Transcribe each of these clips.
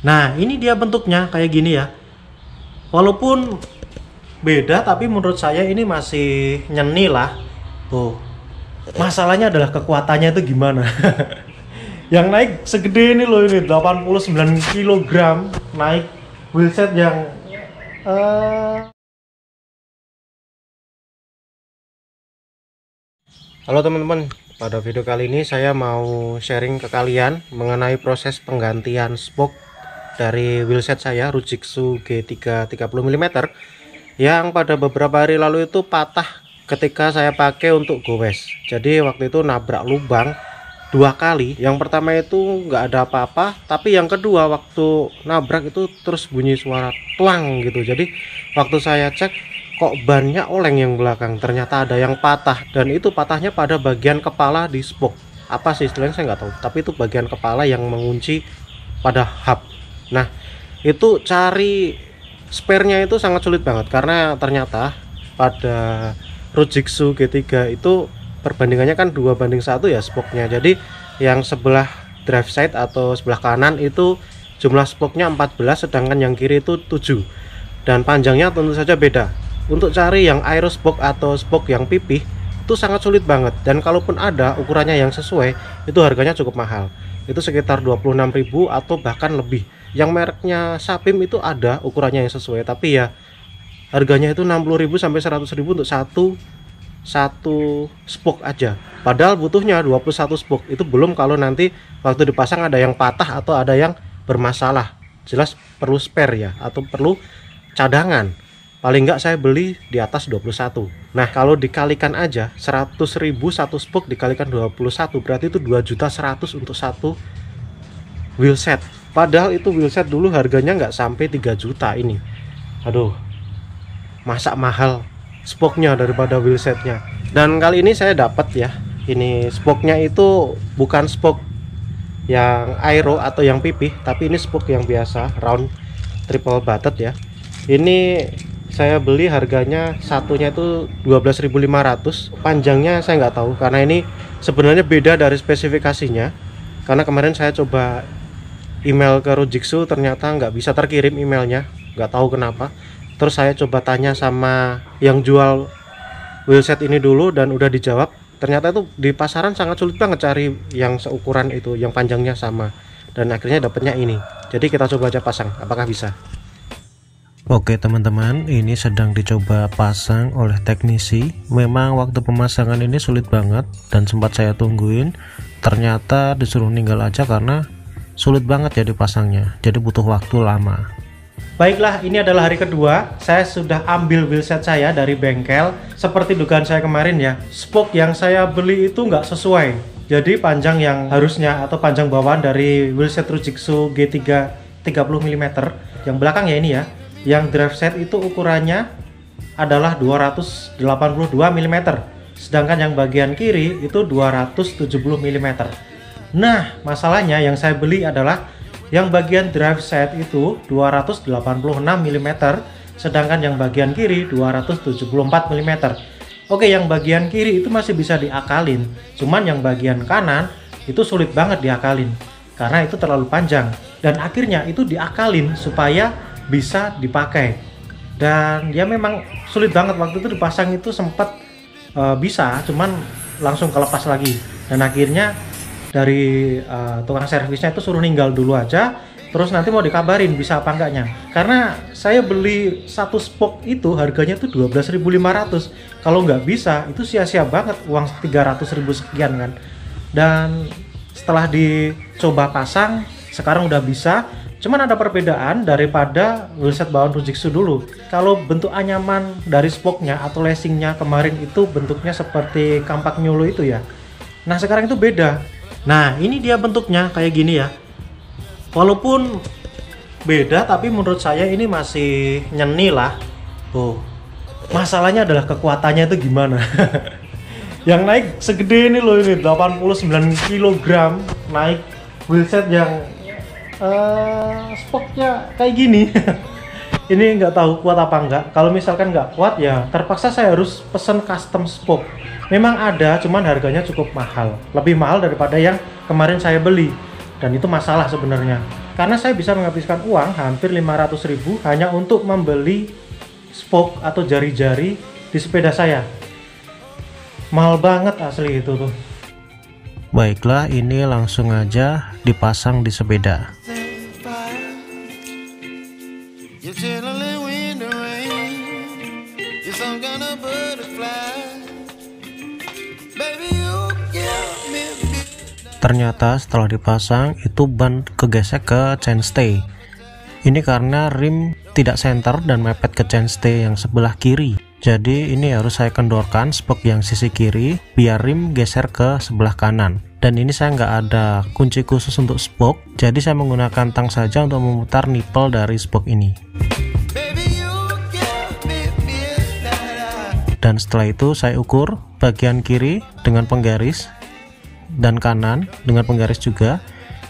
Nah, ini dia bentuknya kayak gini ya. Walaupun beda, tapi menurut saya ini masih nyeni lah. Tuh. Masalahnya adalah kekuatannya itu gimana. Yang naik segede ini loh, ini 89 kg naik wheelset yang Halo teman-teman, pada video kali ini saya mau sharing ke kalian mengenai proses penggantian spoke dari wheelset saya Rujitsu G3 30 mm yang pada beberapa hari lalu itu patah ketika saya pakai untuk goes. Jadi waktu itu nabrak lubang dua kali. Yang pertama itu nggak ada apa-apa, tapi yang kedua waktu nabrak itu terus bunyi suara tuang gitu. Jadi waktu saya cek, kok bannya oleng yang belakang, ternyata ada yang patah, dan itu patahnya pada bagian kepala di spoke. Apa sih istilahnya saya nggak tahu, tapi itu bagian kepala yang mengunci pada hub. Nah, itu cari spare-nya itu sangat sulit banget, karena ternyata pada Rujitsu G3 itu perbandingannya kan 2:1 ya spoke-nya. Jadi yang sebelah drive side atau sebelah kanan itu jumlah spoke-nya 14, sedangkan yang kiri itu 7, dan panjangnya tentu saja beda. Untuk cari yang aero spoke atau spoke yang pipih itu sangat sulit banget, dan kalaupun ada ukurannya yang sesuai itu harganya cukup mahal, itu sekitar 26.000 atau bahkan lebih. Yang mereknya Sapim itu ada ukurannya yang sesuai, tapi ya harganya itu 60.000 sampai 100.000 untuk satu spoke aja, padahal butuhnya 21 spoke. Itu belum kalau nanti waktu dipasang ada yang patah atau ada yang bermasalah, jelas perlu spare ya, atau perlu cadangan. Paling enggak saya beli di atas 21. Nah, kalau dikalikan aja 100.000 satu spoke dikalikan 21, berarti itu 2.100.000 untuk satu wheelset. Padahal itu wheelset dulu harganya nggak sampai 3 juta ini. Aduh, masa mahal spoke-nya daripada wheelsetnya. Dan kali ini saya dapat ya, ini spoke-nya itu bukan spoke yang aero atau yang pipih, tapi ini spoke yang biasa round triple butted ya. Ini saya beli harganya satunya itu 12.500. Panjangnya saya nggak tahu, karena ini sebenarnya beda dari spesifikasinya. Karena kemarin saya coba email ke Rujitsu, ternyata nggak bisa terkirim emailnya, nggak tahu kenapa. Terus saya coba tanya sama yang jual wheelset ini dulu, dan udah dijawab ternyata itu di pasaran sangat sulit banget cari yang seukuran itu, yang panjangnya sama. Dan akhirnya dapatnya ini. Jadi kita coba aja pasang, apakah bisa. Oke teman-teman, ini sedang dicoba pasang oleh teknisi. Memang waktu pemasangan ini sulit banget dan sempat saya tungguin. Ternyata disuruh ninggal aja karena sulit banget ya dipasangnya, jadi butuh waktu lama. Baiklah, ini adalah hari kedua. Saya sudah ambil wheelset saya dari bengkel. Seperti dugaan saya kemarin ya, spoke yang saya beli itu nggak sesuai. Jadi panjang yang harusnya atau panjang bawaan dari wheelset Rujitsu G3 30 mm yang belakang ya ini ya, yang drive set itu ukurannya adalah 282 mm, sedangkan yang bagian kiri itu 270 mm. Nah, masalahnya yang saya beli adalah yang bagian drive set itu 286 mm, sedangkan yang bagian kiri 274 mm. Oke, yang bagian kiri itu masih bisa diakalin, cuman yang bagian kanan itu sulit banget diakalin karena itu terlalu panjang, dan akhirnya itu diakalin supaya bisa dipakai. Dan dia memang sulit banget, waktu itu dipasang itu sempat bisa, cuman langsung kelepas lagi, dan akhirnya dari tukang servisnya itu suruh ninggal dulu aja, terus nanti mau dikabarin bisa apa enggaknya. Karena saya beli satu spoke itu harganya tuh 12.500. Kalau nggak bisa itu sia-sia banget uang 300.000 sekian kan. Dan setelah dicoba pasang sekarang udah bisa. Cuman ada perbedaan daripada wheelset bawaan Rujitsu dulu. Kalau bentuk anyaman dari spoke-nya atau lacing-nya kemarin itu bentuknya seperti kampak nyulu itu ya. Nah, sekarang itu beda. Nah, ini dia bentuknya kayak gini ya. Walaupun beda, tapi menurut saya ini masih nyeni lah. Tuh. Masalahnya adalah kekuatannya itu gimana. Yang naik segede ini loh, ini 89 kg naik wheelset yang spoke-nya kayak gini. Ini nggak tahu kuat apa enggak. Kalau misalkan nggak kuat ya terpaksa saya harus pesen custom spoke. Memang ada, cuman harganya cukup mahal, lebih mahal daripada yang kemarin saya beli, dan itu masalah sebenarnya. karena saya bisa menghabiskan uang hampir 500.000 hanya untuk membeli spoke atau jari-jari di sepeda saya. Mahal banget asli itu tuh. Baiklah, ini langsung aja dipasang di sepeda. Ternyata setelah dipasang itu ban kegesek ke chainstay. Ini karena rim tidak senter dan mepet ke chainstay yang sebelah kiri. Jadi ini harus saya kendorkan spoke yang sisi kiri biar rim geser ke sebelah kanan. Dan ini saya nggak ada kunci khusus untuk spoke, jadi saya menggunakan tang saja untuk memutar nipple dari spoke ini. Dan setelah itu saya ukur bagian kiri dengan penggaris dan kanan dengan penggaris juga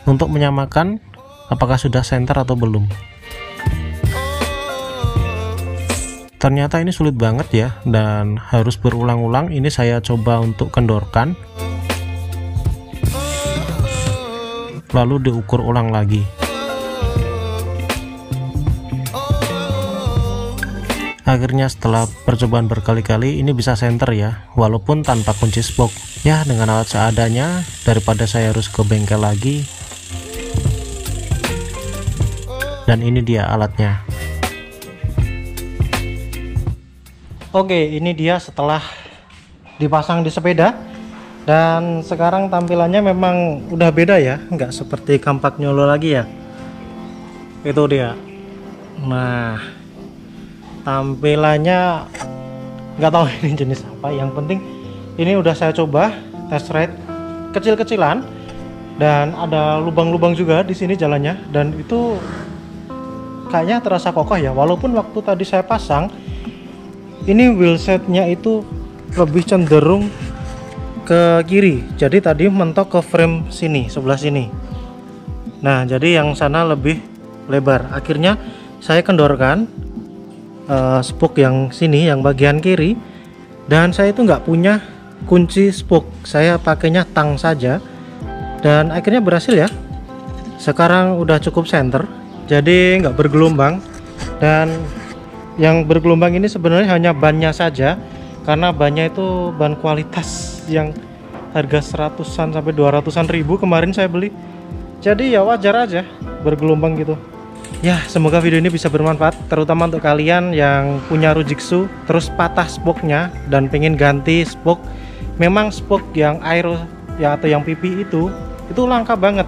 untuk menyamakan apakah sudah center atau belum. Ternyata ini sulit banget ya, dan harus berulang-ulang. Ini saya coba untuk kendorkan, lalu diukur ulang lagi. Akhirnya setelah percobaan berkali-kali ini bisa center ya, walaupun tanpa kunci spoke. Ya, dengan alat seadanya daripada saya harus ke bengkel lagi. Dan ini dia alatnya. Oke, ini dia setelah dipasang di sepeda. Dan sekarang tampilannya memang udah beda ya, nggak seperti kampak nyolo lagi ya. Itu dia. Nah, tampilannya nggak tahu ini jenis apa. Yang penting ini udah saya coba test ride kecil-kecilan dan ada lubang-lubang juga di sini jalannya, dan itu kayaknya terasa kokoh ya. Walaupun waktu tadi saya pasang ini wheelsetnya itu lebih cenderung ke kiri, jadi tadi mentok ke frame sini, sebelah sini. Nah, jadi yang sana lebih lebar. Akhirnya saya kendorkan spoke yang sini, yang bagian kiri, dan saya itu nggak punya kunci spoke, saya pakainya tang saja, dan akhirnya berhasil ya. Sekarang udah cukup center, jadi nggak bergelombang. Dan yang bergelombang ini sebenarnya hanya bannya saja, karena bannya itu ban kualitas yang harga 100-an sampai 200-an ribu kemarin saya beli. Jadi ya wajar aja bergelombang gitu. Ya, semoga video ini bisa bermanfaat, terutama untuk kalian yang punya Rujitsu terus patah spoke-nya dan pengen ganti spoke. Memang spoke yang aero ya, atau yang PP itu langka banget,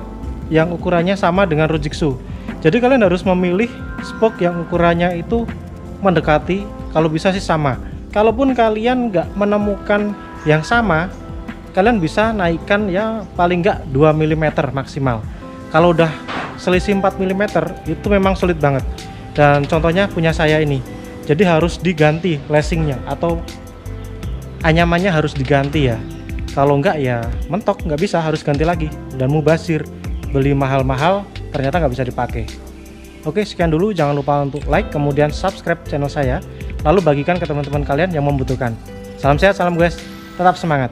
yang ukurannya sama dengan Rujitsu. Jadi kalian harus memilih spoke yang ukurannya itu mendekati, kalau bisa sih sama. Kalaupun kalian nggak menemukan yang sama, kalian bisa naikkan ya paling nggak 2 mm maksimal. Kalau udah selisih 4 mm itu memang sulit banget. Dan contohnya punya saya ini, jadi harus diganti lacingnya atau anyamannya harus diganti ya. Kalau enggak ya mentok, nggak bisa, harus ganti lagi. Dan mubazir, beli mahal-mahal ternyata nggak bisa dipakai. Oke, sekian dulu. Jangan lupa untuk like, kemudian subscribe channel saya, lalu bagikan ke teman-teman kalian yang membutuhkan. Salam sehat, salam guys, tetap semangat.